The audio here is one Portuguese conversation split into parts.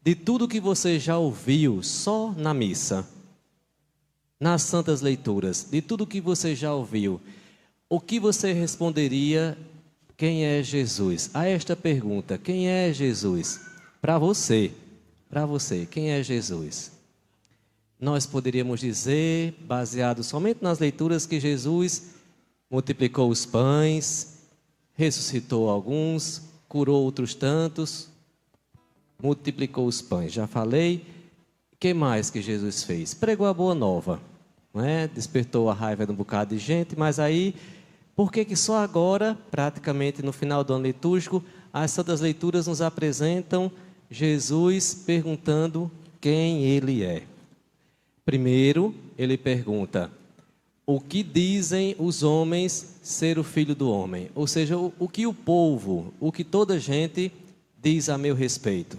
de tudo que você já ouviu só na missa, nas santas leituras, de tudo que você já ouviu, o que você responderia? Quem é Jesus? A esta pergunta, quem é Jesus? Para você, quem é Jesus? Nós poderíamos dizer, baseado somente nas leituras, que Jesus multiplicou os pães, ressuscitou alguns, curou outros tantos, multiplicou os pães. Já falei. O que mais que Jesus fez? Pregou a boa nova, não é? Despertou a raiva de um bocado de gente, mas aí, por que só agora, praticamente no final do ano litúrgico, as Santas Leituras nos apresentam Jesus perguntando quem Ele é? Primeiro, Ele pergunta: o que dizem os homens ser o Filho do Homem? Ou seja, o que o povo, o que toda gente diz a meu respeito?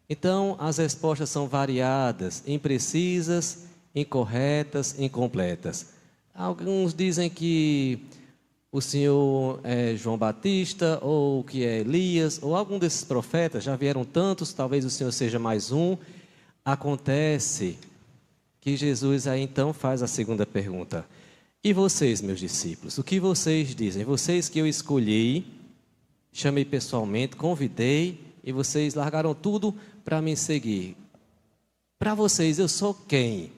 Então, as respostas são variadas, imprecisas, incorretas, incompletas. Alguns dizem que o Senhor é João Batista, ou que é Elias, ou algum desses profetas. Já vieram tantos, talvez o Senhor seja mais um. Acontece que Jesus aí então faz a segunda pergunta: e vocês, meus discípulos, o que vocês dizem? Vocês que eu escolhi, chamei pessoalmente, convidei, e vocês largaram tudo para me seguir. Para vocês, eu sou quem?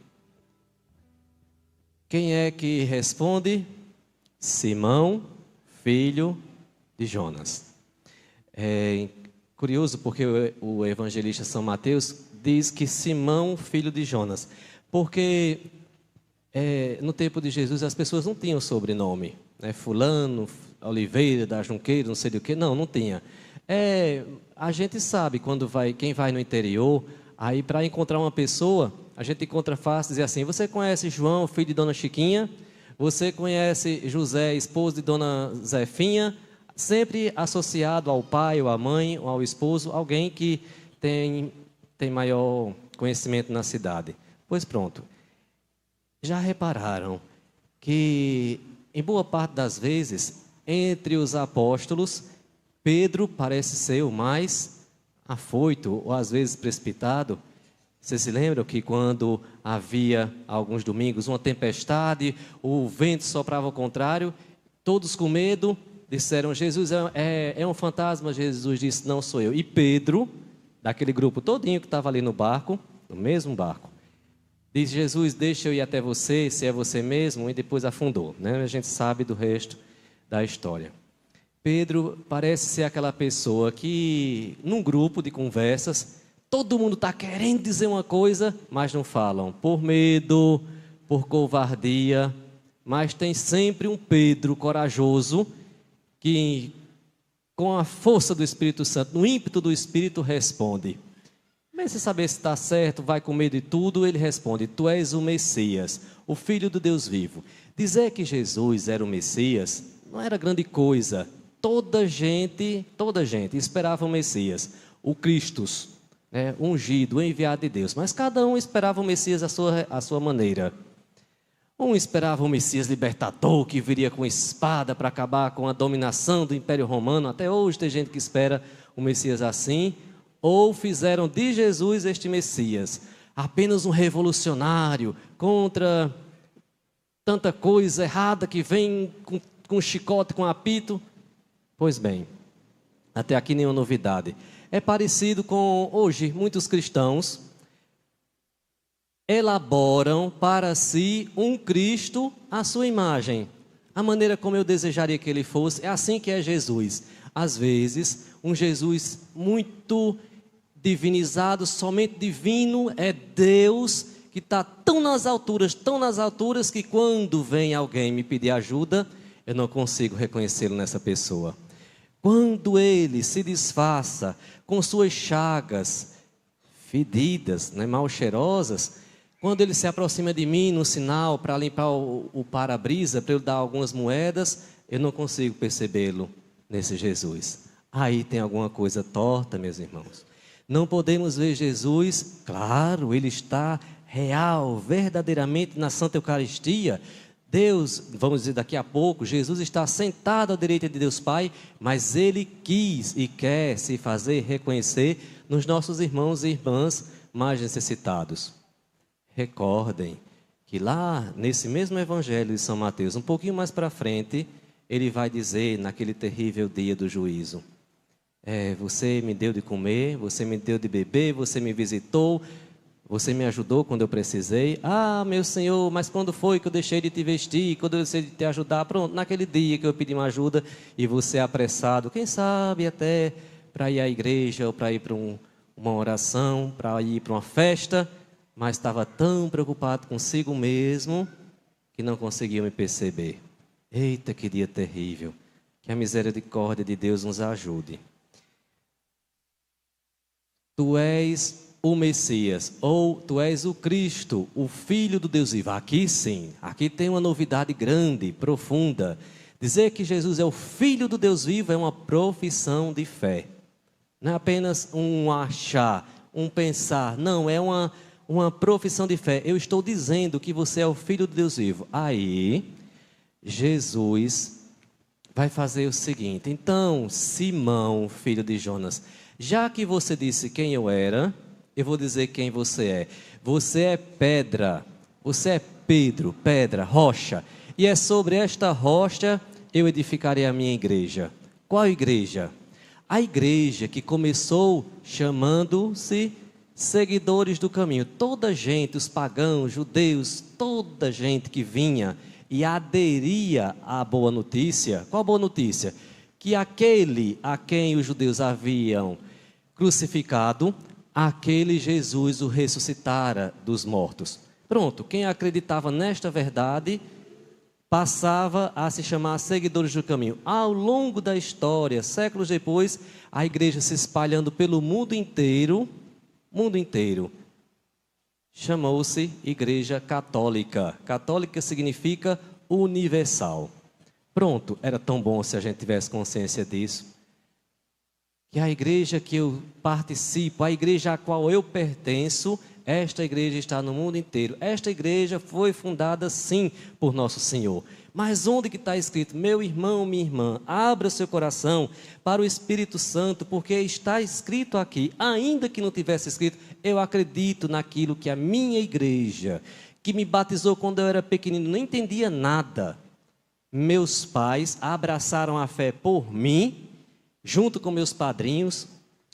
Quem é que responde? Simão, filho de Jonas. É curioso porque o evangelista São Mateus diz que Simão, filho de Jonas, porque no tempo de Jesus as pessoas não tinham sobrenome, né? Fulano, Oliveira, da Junqueira, não sei do que, não tinha. A gente sabe quando quem vai no interior, aí para encontrar uma pessoa, a gente encontra fácil dizer assim: você conhece João, filho de Dona Chiquinha? Você conhece José, esposo de Dona Zefinha? Sempre associado ao pai, ou à mãe, ou ao esposo, alguém que tem maior conhecimento na cidade. Pois pronto. Já repararam que, em boa parte das vezes, entre os apóstolos, Pedro parece ser o mais afoito, ou às vezes precipitado? Vocês se lembram que quando havia, alguns domingos, uma tempestade, o vento soprava ao contrário, todos com medo, disseram: Jesus é um fantasma. Jesus disse: não sou eu. E Pedro, daquele grupo todinho que estava ali no barco, no mesmo barco, disse: Jesus, deixa eu ir até você, se é você mesmo, e depois afundou, né? A gente sabe do resto da história. Pedro parece ser aquela pessoa que, num grupo de conversas, todo mundo está querendo dizer uma coisa, mas não falam, por medo, por covardia. Mas tem sempre um Pedro corajoso que, com a força do Espírito Santo, no ímpeto do Espírito, responde. Mas sem saber se está certo, vai com medo de tudo, ele responde: tu és o Messias, o Filho do Deus vivo. Dizer que Jesus era o Messias não era grande coisa. Toda gente esperava o Messias, o Cristos, ungido, o enviado de Deus. Mas cada um esperava o Messias à sua maneira. Um esperava o Messias libertador, que viria com espada para acabar com a dominação do Império Romano. Até hoje tem gente que espera o Messias assim. Ou fizeram de Jesus este Messias apenas um revolucionário contra tanta coisa errada que vem com chicote, com apito. Pois bem, até aqui nenhuma novidade. É parecido com hoje, muitos cristãos elaboram para si um Cristo à sua imagem. A maneira como eu desejaria que ele fosse, é assim que é Jesus. Às vezes, um Jesus muito divinizado, somente divino, é Deus que está tão nas alturas que quando vem alguém me pedir ajuda, eu não consigo reconhecê-lo nessa pessoa. Quando ele se disfarça com suas chagas fedidas, mal cheirosas, quando ele se aproxima de mim no sinal para limpar o para-brisa, para eu dar algumas moedas, eu não consigo percebê-lo nesse Jesus. Aí tem alguma coisa torta, meus irmãos. Não podemos ver Jesus, claro, ele está real, verdadeiramente na Santa Eucaristia, Deus, vamos dizer daqui a pouco, Jesus está sentado à direita de Deus Pai, mas Ele quis e quer se fazer reconhecer nos nossos irmãos e irmãs mais necessitados. Recordem que lá nesse mesmo Evangelho de São Mateus, um pouquinho mais para frente, ele vai dizer naquele terrível dia do juízo: você me deu de comer, você me deu de beber, você me visitou, você me ajudou quando eu precisei. Ah, meu Senhor, mas quando foi que eu deixei de te vestir, quando eu deixei de te ajudar? Pronto, naquele dia que eu pedi uma ajuda e você é apressado, quem sabe até para ir à igreja ou para ir para uma oração, para ir para uma festa, mas estava tão preocupado consigo mesmo que não conseguiu me perceber. Eita, que dia terrível! Que a misericórdia de Deus nos ajude. Tu és o Messias, ou tu és o Cristo, o Filho do Deus vivo. Aqui sim, aqui tem uma novidade grande, profunda. Dizer que Jesus é o Filho do Deus vivo é uma profissão de fé. Não é apenas um achar, um pensar. Não, é uma profissão de fé. Eu estou dizendo que você é o Filho do Deus vivo. Aí, Jesus vai fazer o seguinte: então, Simão, filho de Jonas, já que você disse quem eu era, eu vou dizer quem você é. Você é pedra, você é Pedro, pedra, rocha. E é sobre esta rocha eu edificarei a minha igreja. Qual igreja? A igreja que começou chamando-se seguidores do caminho. Toda gente, os pagãos, judeus, toda gente que vinha e aderia à boa notícia. Qual boa notícia? Que aquele a quem os judeus haviam crucificado, aquele Jesus o ressuscitara dos mortos. Pronto, quem acreditava nesta verdade passava a se chamar seguidores do caminho. Ao longo da história, séculos depois, a igreja se espalhando pelo mundo inteiro, chamou-se Igreja Católica. Católica significa universal. Pronto, era tão bom se a gente tivesse consciência disso. Que a igreja que eu participo, a igreja a qual eu pertenço, esta igreja está no mundo inteiro. Esta igreja foi fundada sim por Nosso Senhor. Mas onde que está escrito? Meu irmão, minha irmã, abra seu coração para o Espírito Santo, porque está escrito aqui. Ainda que não tivesse escrito, eu acredito naquilo que a minha igreja, que me batizou quando eu era pequenino, não entendia nada. Meus pais abraçaram a fé por mim, junto com meus padrinhos.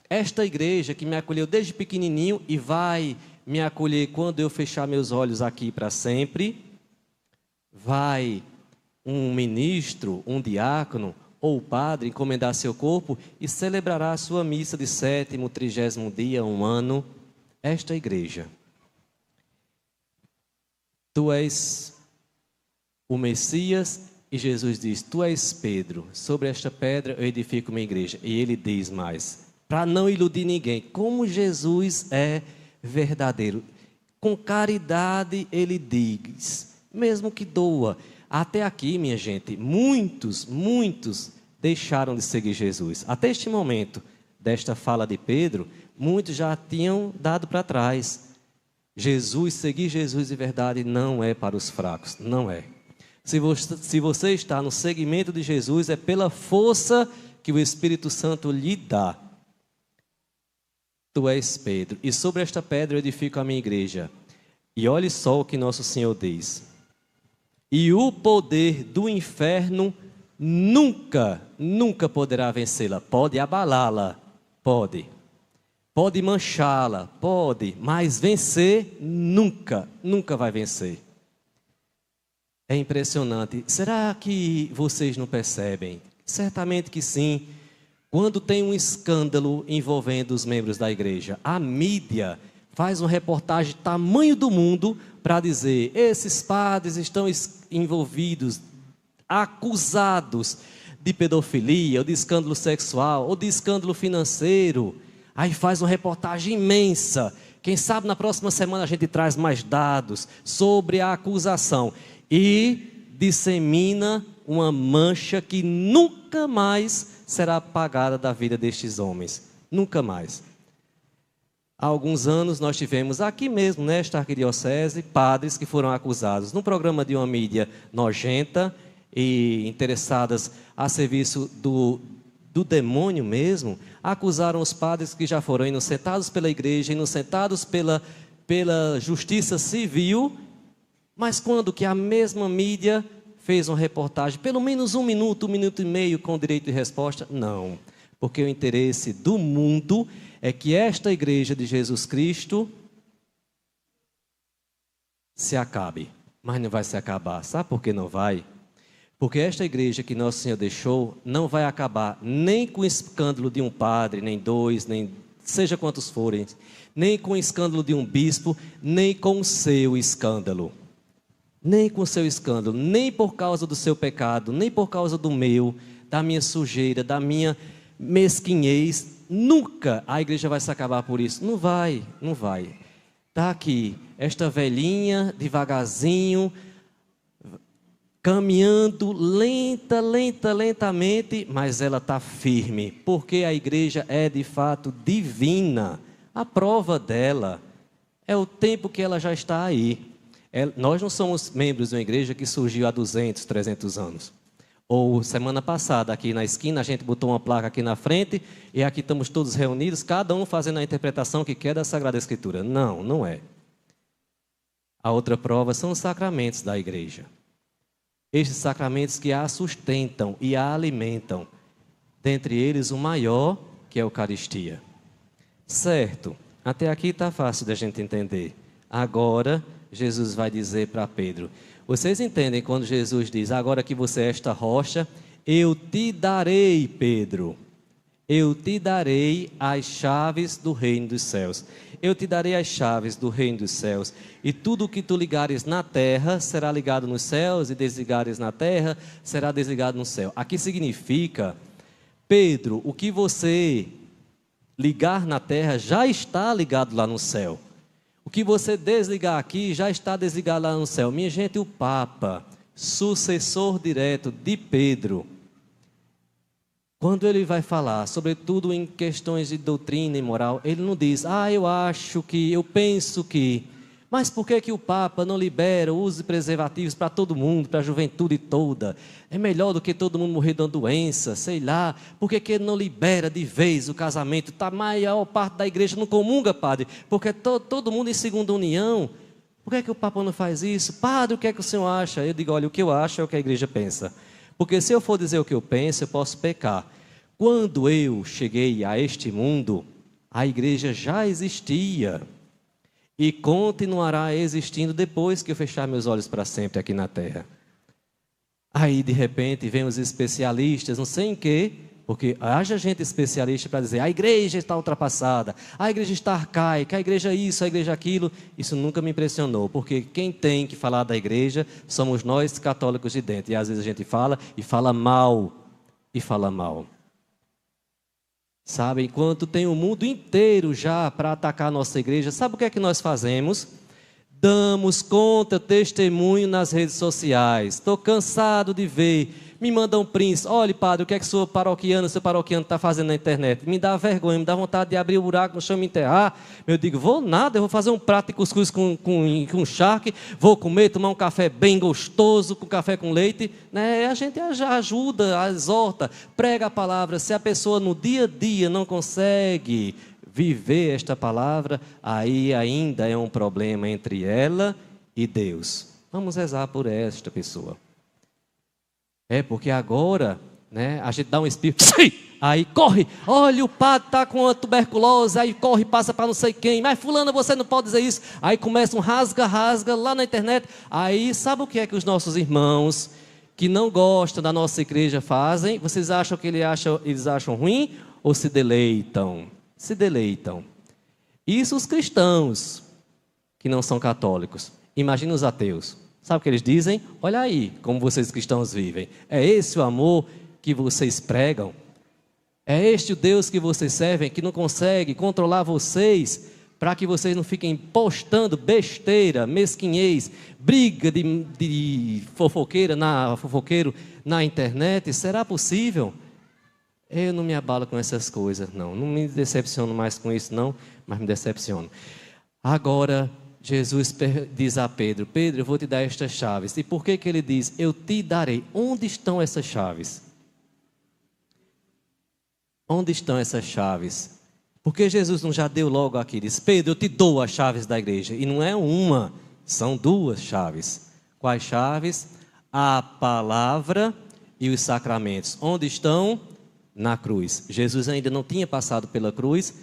Esta igreja que me acolheu desde pequenininho e vai me acolher quando eu fechar meus olhos aqui para sempre. Vai um ministro, um diácono ou padre encomendar seu corpo e celebrará a sua missa de 7º, 30º dia, um ano. Esta igreja. Tu és o Messias. E Jesus diz: tu és Pedro, sobre esta pedra eu edifico minha igreja. E ele diz mais, para não iludir ninguém, como Jesus é verdadeiro. Com caridade ele diz, mesmo que doa. Até aqui, minha gente, muitos deixaram de seguir Jesus. Até este momento desta fala de Pedro, muitos já tinham dado para trás. Seguir Jesus de verdade não é para os fracos, não é. Se você está no seguimento de Jesus, é pela força que o Espírito Santo lhe dá. Tu és Pedro, e sobre esta pedra eu edifico a minha igreja. E olhe só o que nosso Senhor diz: e o poder do inferno nunca poderá vencê-la. Pode abalá-la, pode manchá-la, pode, mas vencer nunca vai vencer. É impressionante. Será que vocês não percebem? Certamente que sim. Quando tem um escândalo envolvendo os membros da igreja, a mídia faz uma reportagem tamanho do mundo para dizer: esses padres estão envolvidos, acusados de pedofilia, ou de escândalo sexual, ou de escândalo financeiro. Aí faz uma reportagem imensa. Quem sabe na próxima semana a gente traz mais dados sobre a acusação. E dissemina uma mancha que nunca mais será apagada da vida destes homens. Nunca mais. Há alguns anos nós tivemos aqui mesmo, nesta arquidiocese, padres que foram acusados num programa de uma mídia nojenta e interessadas a serviço do demônio mesmo, acusaram os padres que já foram inocentados pela igreja, inocentados pela justiça civil, mas quando que a mesma mídia fez uma reportagem, pelo menos 1 minuto, 1 minuto e meio com direito de resposta? Não, porque o interesse do mundo é que esta igreja de Jesus Cristo se acabe. Mas não vai se acabar. Sabe por que não vai? Porque esta igreja que Nosso Senhor deixou não vai acabar nem com o escândalo de um padre, nem 2, nem seja quantos forem, nem com o escândalo de um bispo, nem com o seu escândalo. Nem com o seu escândalo, nem por causa do seu pecado, nem por causa do meu, da minha sujeira, da minha mesquinhez. Nunca a igreja vai se acabar por isso. Não vai, não vai. Está aqui, esta velhinha, devagarzinho, caminhando lentamente, mas ela está firme, porque a igreja é de fato divina. A prova dela é o tempo que ela já está aí. Nós não somos membros de uma igreja que surgiu há 200, 300 anos. Ou semana passada, aqui na esquina, a gente botou uma placa aqui na frente e aqui estamos todos reunidos, cada um fazendo a interpretação que quer da Sagrada Escritura. Não, não é. A outra prova são os sacramentos da igreja. Estes sacramentos que a sustentam e a alimentam. Dentre eles, o maior, que é a Eucaristia. Certo, até aqui está fácil da gente entender. Agora, Jesus vai dizer para Pedro, vocês entendem quando Jesus diz, agora que você é esta rocha, eu te darei, Pedro, eu te darei as chaves do reino dos céus. Eu te darei as chaves do reino dos céus, e tudo o que tu ligares na terra, será ligado nos céus, e desligares na terra, será desligado no céu. Aqui significa, Pedro, o que você ligar na terra, já está ligado lá no céu. O que você desligar aqui, já está desligado lá no céu. Minha gente, o Papa, sucessor direto de Pedro, quando ele vai falar, sobretudo em questões de doutrina e moral, ele não diz, eu acho que, eu penso que. Mas por que o Papa não libera o uso de preservativos para todo mundo, para a juventude toda? É melhor do que todo mundo morrer de uma doença, sei lá. Por que ele não libera de vez o casamento? A maior parte da igreja não comunga, padre, porque todo mundo em segunda união. Por que o Papa não faz isso? Padre, o que é que o senhor acha? Eu digo, olha, o que eu acho é o que a igreja pensa. Porque se eu for dizer o que eu penso, eu posso pecar. Quando eu cheguei a este mundo, a igreja já existia. E continuará existindo depois que eu fechar meus olhos para sempre aqui na terra. Aí, de repente, vem os especialistas, não sei em quê, porque haja gente especialista para dizer, a igreja está ultrapassada, a igreja está arcaica, a igreja isso, a igreja aquilo. Isso nunca me impressionou, porque quem tem que falar da igreja somos nós católicos de dentro. E às vezes a gente fala e fala mal, Sabe, enquanto tem o mundo inteiro já para atacar a nossa igreja, sabe o que é que nós fazemos? Damos conta, testemunho nas redes sociais. Estou cansado de ver. Me mandam prints. Olha, padre, o que é que seu paroquiano está fazendo na internet? Me dá vergonha, me dá vontade de abrir o buraco no chão e me enterrar. Eu digo, vou nada, eu vou fazer um prato de cuscuz com charque, vou comer, tomar um café bem gostoso, com café com leite. Né? A gente já ajuda, exorta, prega a palavra. Se a pessoa no dia a dia não consegue viver esta palavra, aí ainda é um problema entre ela e Deus. Vamos rezar por esta pessoa. Porque agora, né, a gente dá um espirro, aí corre, olha, o padre está com a tuberculose, aí corre, passa para não sei quem, mas fulano, você não pode dizer isso. Aí começa um rasga lá na internet. Aí sabe o que é que os nossos irmãos que não gostam da nossa igreja fazem? Vocês acham que eles acham ruim ou se deleitam? Se deleitam. Isso os cristãos que não são católicos. Imagina os ateus. Sabe o que eles dizem? Olha aí como vocês cristãos vivem. É esse o amor que vocês pregam? É este o Deus que vocês servem, que não consegue controlar vocês, para que vocês não fiquem postando besteira, mesquinhez, briga de fofoqueiro na internet? Será possível? Eu não me abalo com essas coisas, não. Não me decepciono mais com isso, não, mas me decepciono. Agora, Jesus diz a Pedro: Pedro, eu vou te dar estas chaves. E por que ele diz: eu te darei? Onde estão essas chaves? Onde estão essas chaves? Porque Jesus não já deu logo aqui, diz: Pedro, eu te dou as chaves da igreja. E não é uma, são duas chaves. Quais chaves? A palavra e os sacramentos. Onde estão? Na cruz. Jesus ainda não tinha passado pela cruz.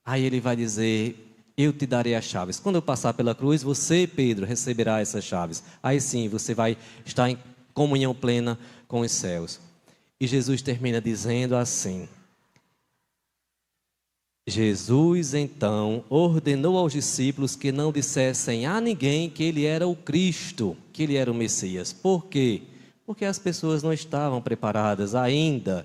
Aí ele vai dizer: eu te darei as chaves. Quando eu passar pela cruz, você, Pedro, receberá essas chaves. Aí sim, você vai estar em comunhão plena com os céus. E Jesus termina dizendo assim: Jesus então ordenou aos discípulos que não dissessem a ninguém que ele era o Cristo, que ele era o Messias. Por quê? Porque as pessoas não estavam preparadas ainda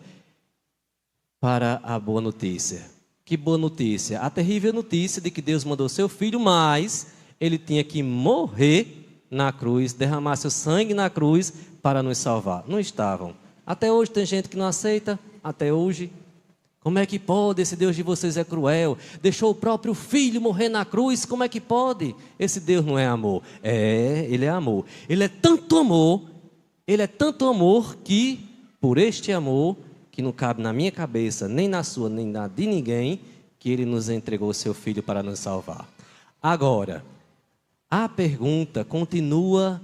para a boa notícia. Que boa notícia? A terrível notícia de que Deus mandou seu filho, mas ele tinha que morrer na cruz, derramar seu sangue na cruz para nos salvar. Não estavam. Até hoje tem gente que não aceita, até hoje. Como é que pode? Esse Deus de vocês é cruel. Deixou o próprio filho morrer na cruz, como é que pode? Esse Deus não é amor. É, ele é amor. Ele é tanto amor que, por este amor, que não cabe na minha cabeça, nem na sua, nem na de ninguém, que ele nos entregou o seu filho para nos salvar. Agora, a pergunta continua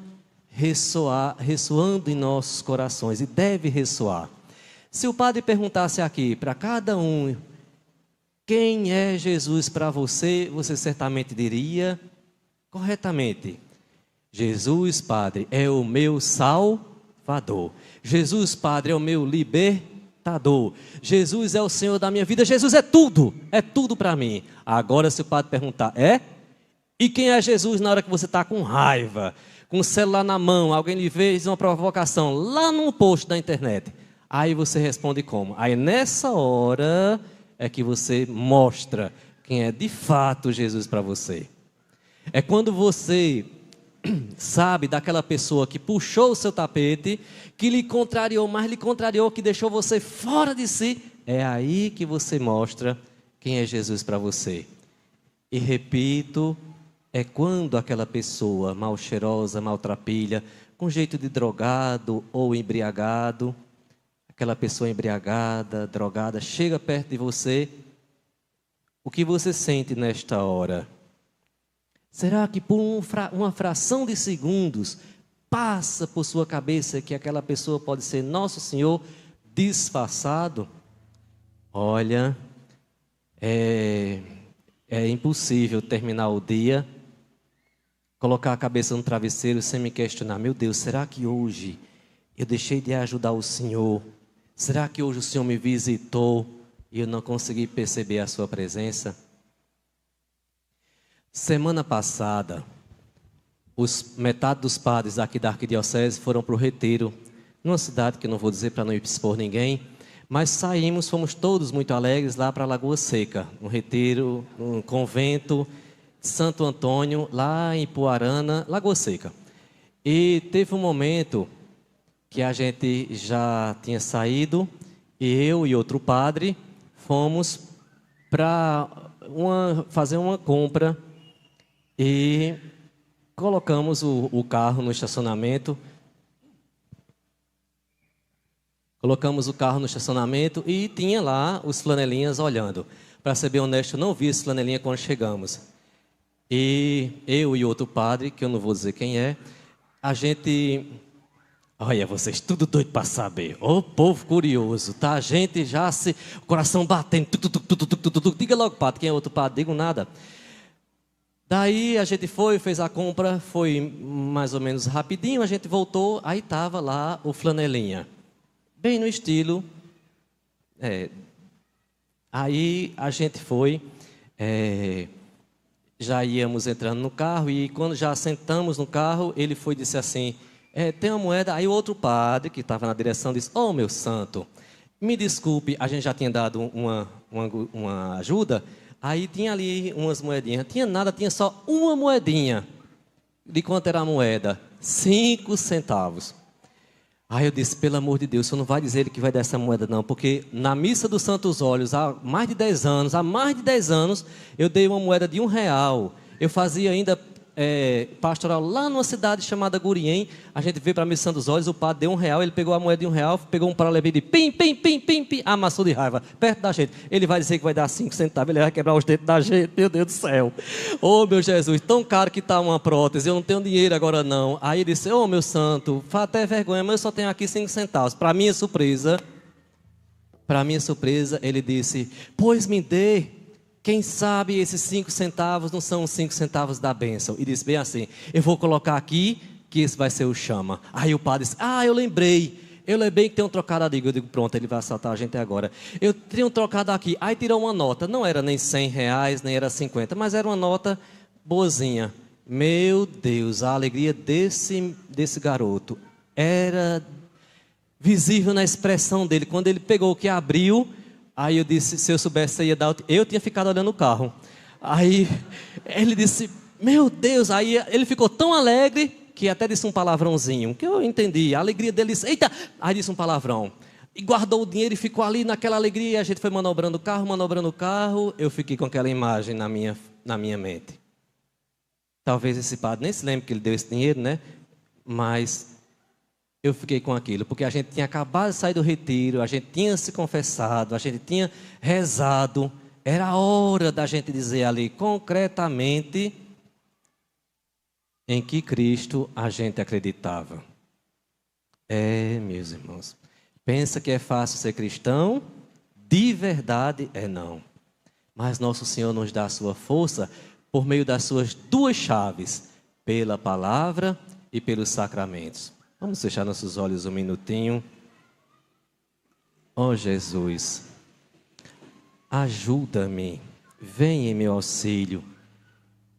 ressoando em nossos corações, e deve ressoar. Se o padre perguntasse aqui para cada um: quem é Jesus para você? Você certamente diria, corretamente: Jesus, Padre, é o meu Salvador. Jesus, Padre, é o meu libertador. Jesus é o Senhor da minha vida. Jesus é tudo para mim. Agora, se o padre perguntar: e quem é Jesus na hora que você está com raiva, com o celular na mão, alguém lhe fez uma provocação lá num post da internet? Aí você responde como? Aí nessa hora é que você mostra quem é de fato Jesus para você. É quando você sabe daquela pessoa que puxou o seu tapete, que lhe contrariou, mas lhe contrariou, que deixou você fora de si. É aí que você mostra quem é Jesus para você. E repito, é quando aquela pessoa mal cheirosa, maltrapilha, com jeito de drogado ou embriagado, aquela pessoa embriagada, drogada, chega perto de você, o que você sente nesta hora? Será que por uma fração de segundos passa por sua cabeça que aquela pessoa pode ser Nosso Senhor disfarçado? Olha, é impossível terminar o dia, colocar a cabeça no travesseiro sem me questionar: meu Deus, será que hoje eu deixei de ajudar o Senhor? Será que hoje o Senhor me visitou e eu não consegui perceber a sua presença? Semana passada, metade dos padres aqui da arquidiocese foram para o retiro, numa cidade que eu não vou dizer para não expor ninguém, mas saímos, fomos todos muito alegres lá para a Lagoa Seca, um retiro, um convento de Santo Antônio, lá em Puarana, Lagoa Seca. E teve um momento que a gente já tinha saído, e eu e outro padre fomos para fazer uma compra e colocamos o carro no estacionamento. Colocamos o carro no estacionamento e tinha lá os flanelinhas olhando. Para ser bem honesto, eu não vi esse flanelinha quando chegamos. E eu e outro padre, que eu não vou dizer quem é, a gente... Olha, vocês tudo doido para saber. Ô povo curioso, tá? A gente já o coração batendo. Diga logo, padre, quem é outro padre? Digo nada. Daí a gente fez a compra, foi mais ou menos rapidinho, a gente voltou, aí estava lá o flanelinha. Bem no estilo. Aí a gente foi, já íamos entrando no carro, e quando já sentamos no carro, ele foi e disse assim... tem uma moeda. Aí o outro padre que estava na direção disse: oh, meu santo, me desculpe, a gente já tinha dado uma ajuda. Aí tinha ali umas moedinhas. Tinha nada, tinha só uma moedinha. De quanto era a moeda? 5 centavos. Aí eu disse, pelo amor de Deus, você não vai dizer ele que vai dar essa moeda não, porque na missa dos Santos Olhos, há mais de 10 anos, eu dei uma moeda de R$1. Eu fazia ainda pastoral lá numa cidade chamada Gurien. A gente veio para a missa dos Olhos, o padre deu R$1, ele pegou a moeda de R$1, pegou um paralelepípedo de pim, pim, pim, pim, pim, amassou de raiva, perto da gente. Ele vai dizer que vai dar 5 centavos, ele vai quebrar os dedos da gente, meu Deus do céu. Oh, meu Jesus, tão caro que está uma prótese, eu não tenho dinheiro agora não. Aí ele disse, oh, meu santo, faz até vergonha, mas eu só tenho aqui 5 centavos. Para minha surpresa, ele disse, pois me dê. Quem sabe esses 5 centavos não são os 5 centavos da bênção. E disse bem assim, eu vou colocar aqui que esse vai ser o chama. Aí o padre disse, eu lembrei que tem um trocado ali. Eu digo, pronto, ele vai assaltar a gente agora. Eu tinha um trocado aqui. Aí tirou uma nota, não era nem R$100, nem era 50, mas era uma nota boazinha. Meu Deus, a alegria desse garoto era visível na expressão dele. Quando ele pegou o que abriu, aí eu disse, se eu soubesse, você ia dar... Eu tinha ficado olhando o carro. Aí ele disse, meu Deus. Aí ele ficou tão alegre que até disse um palavrãozinho, que eu entendi. A alegria dele disse, eita! Aí disse um palavrão. E guardou o dinheiro e ficou ali naquela alegria. A gente foi manobrando o carro. Eu fiquei com aquela imagem na minha mente. Talvez esse padre nem se lembre que ele deu esse dinheiro, né? Mas... eu fiquei com aquilo, porque a gente tinha acabado de sair do retiro, a gente tinha se confessado, a gente tinha rezado. Era a hora da gente dizer ali, concretamente, em que Cristo a gente acreditava. Meus irmãos, pensa que é fácil ser cristão? De verdade é não. Mas nosso Senhor nos dá a sua força por meio das suas 2 chaves, pela palavra e pelos sacramentos. Vamos fechar nossos olhos um minutinho. Oh Jesus, ajuda-me, vem em meu auxílio,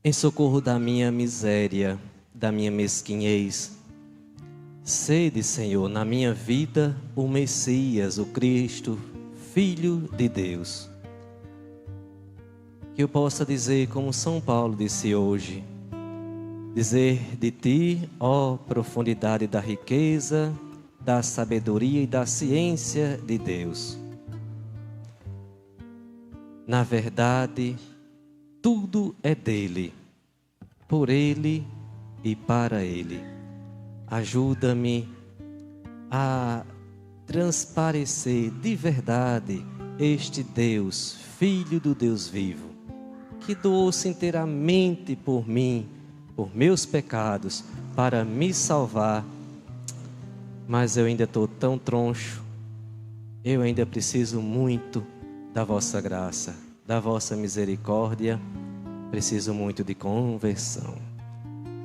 em socorro da minha miséria, da minha mesquinhez. Sede, Senhor, na minha vida o Messias, o Cristo, Filho de Deus. Que eu possa dizer como São Paulo disse hoje, dizer de ti, ó profundidade da riqueza, da sabedoria e da ciência de Deus. Na verdade, tudo é dele, por ele e para ele. Ajuda-me a transparecer de verdade este Deus, Filho do Deus vivo, que doou-se inteiramente por mim, por meus pecados, para me salvar. Mas eu ainda estou tão troncho, eu ainda preciso muito da vossa graça, da vossa misericórdia, preciso muito de conversão.